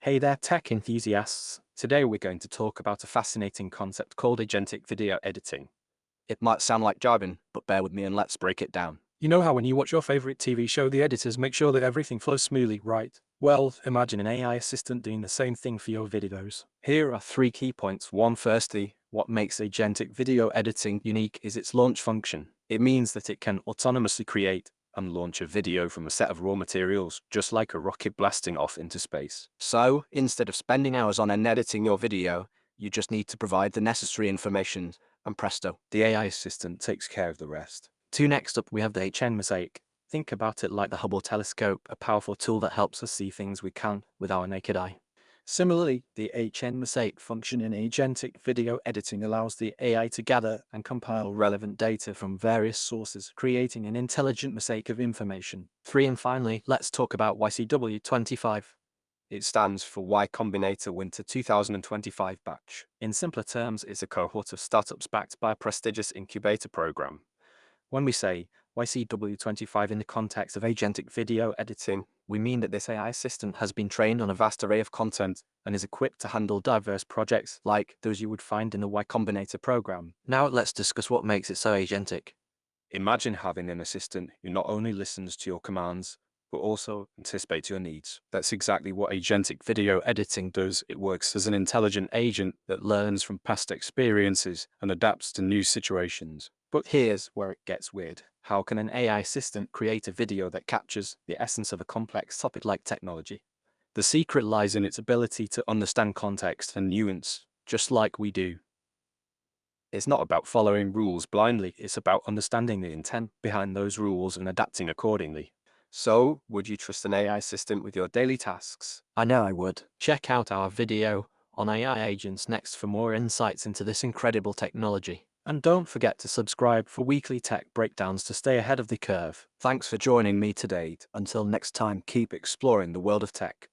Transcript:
Hey there, tech enthusiasts. Today we're going to talk about a fascinating concept called agentic video editing. It might sound like jargon, but bear with me and let's break it down. You know how when you watch your favorite TV show, the editors make sure that everything flows smoothly, right? Well, imagine an AI assistant doing the same thing for your videos. Here are 3 key points. Firstly, what makes agentic video editing unique is its launch function. It means that it can autonomously create and launch a video from a set of raw materials, just like a rocket blasting off into space. So, instead of spending hours on end editing your video, you just need to provide the necessary information, and presto. The AI assistant takes care of the rest. Next up, we have the HN Mosaic. Think about it like the Hubble telescope, a powerful tool that helps us see things we can't with our naked eye. Similarly, the HN Mosaic function in agentic video editing allows the AI to gather and compile relevant data from various sources, creating an intelligent mosaic of information. And finally, let's talk about YCW25. It stands for Y Combinator Winter 2025 batch. In simpler terms, it's a cohort of startups backed by a prestigious incubator program. When we say YCW25 in the context of agentic video editing, we mean that this AI assistant has been trained on a vast array of content and is equipped to handle diverse projects like those you would find in the Y Combinator program. Now let's discuss what makes it so agentic. Imagine having an assistant who not only listens to your commands, but also anticipates your needs. That's exactly what agentic video editing does. It works as an intelligent agent that learns from past experiences and adapts to new situations. But here's where it gets weird. How can an AI assistant create a video that captures the essence of a complex topic like technology? The secret lies in its ability to understand context and nuance, just like we do. It's not about following rules blindly, it's about understanding the intent behind those rules and adapting accordingly. So, would you trust an AI assistant with your daily tasks? I know I would. Check out our video on AI agents next for more insights into this incredible technology. And don't forget to subscribe for weekly tech breakdowns to stay ahead of the curve. Thanks for joining me today. Until next time, keep exploring the world of tech.